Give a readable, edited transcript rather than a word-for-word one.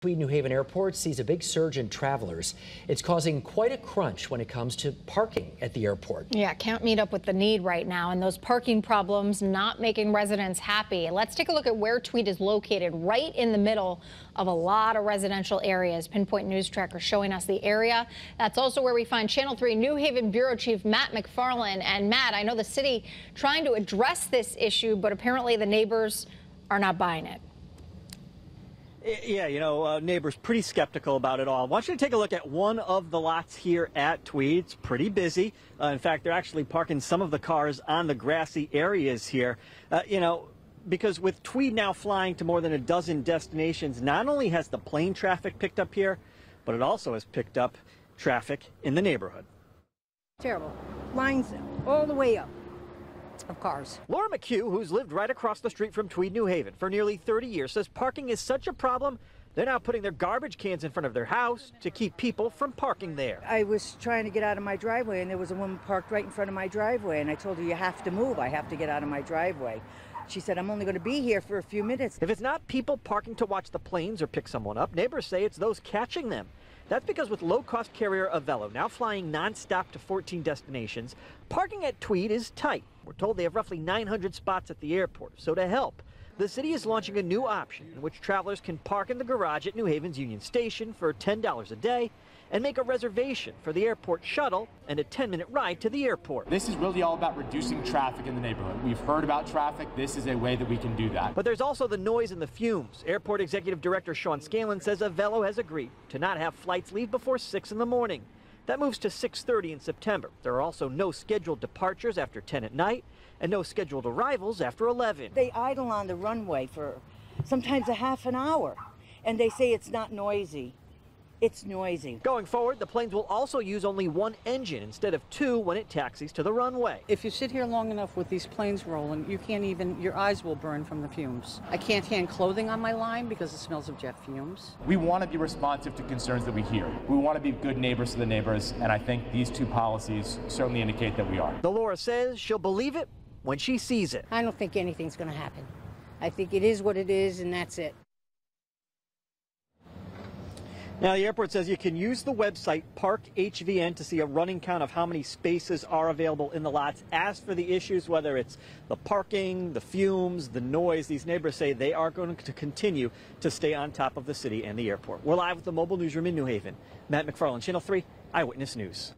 Tweed New Haven Airport sees a big surge in travelers. It's causing quite a crunch when it comes to parking at the airport. Yeah, can't meet up with the need right now, and those parking problems not making residents happy. Let's take a look at where Tweed is located, right in the middle of a lot of residential areas. Pinpoint News Tracker showing us the area. That's also where we find Channel 3 New Haven Bureau Chief Matt McFarland. And Matt, I know the city trying to address this issue, but apparently the neighbors are not buying it. Yeah, neighbors pretty skeptical about it all. I want you to take a look at one of the lots here at Tweed. It's pretty busy. In fact, they're actually parking some of the cars on the grassy areas here. Because with Tweed now flying to more than a dozen destinations, not only has the plane traffic picked up here, but it also has picked up traffic in the neighborhood. Terrible. Lines all the way up of cars. Laura McHugh, who's lived right across the street from Tweed, New Haven for nearly 30 years, says parking is such a problem, they're now putting their garbage cans in front of their house to keep people from parking there. I was trying to get out of my driveway, and there was a woman parked right in front of my driveway, and I told her, you have to move. I have to get out of my driveway. She said, I'm only going to be here for a few minutes. If it's not people parking to watch the planes or pick someone up, neighbors say it's those catching them. That's because with low-cost carrier Avelo now flying nonstop to 14 destinations, parking at Tweed is tight. We're told they have roughly 900 spots at the airport. So to help, the city is launching a new option in which travelers can park in the garage at New Haven's Union Station for $10 a day and make a reservation for the airport shuttle and a 10-minute ride to the airport. This is really all about reducing traffic in the neighborhood. We've heard about traffic. This is a way that we can do that. But there's also the noise and the fumes. Airport Executive Director Sean Scanlon says Avelo has agreed to not have flights leave before 6 in the morning. That moves to 6:30 in September. There are also no scheduled departures after 10 at night and no scheduled arrivals after 11. They idle on the runway for sometimes a half an hour, and they say it's not noisy. It's noisy. Going forward, the planes will also use only one engine instead of two when it taxis to the runway. If you sit here long enough with these planes rolling, you can't even, your eyes will burn from the fumes. I can't hang clothing on my line because it smells of jet fumes. We want to be responsive to concerns that we hear. We want to be good neighbors to the neighbors, and I think these two policies certainly indicate that we are. Laura says she'll believe it when she sees it. I don't think anything's going to happen. I think it is what it is, and that's it. Now, the airport says you can use the website Park HVN to see a running count of how many spaces are available in the lots. As for the issues, whether it's the parking, the fumes, the noise, these neighbors say they are going to continue to stay on top of the city and the airport. We're live with the mobile newsroom in New Haven. Matt McFarland, Channel 3 Eyewitness News.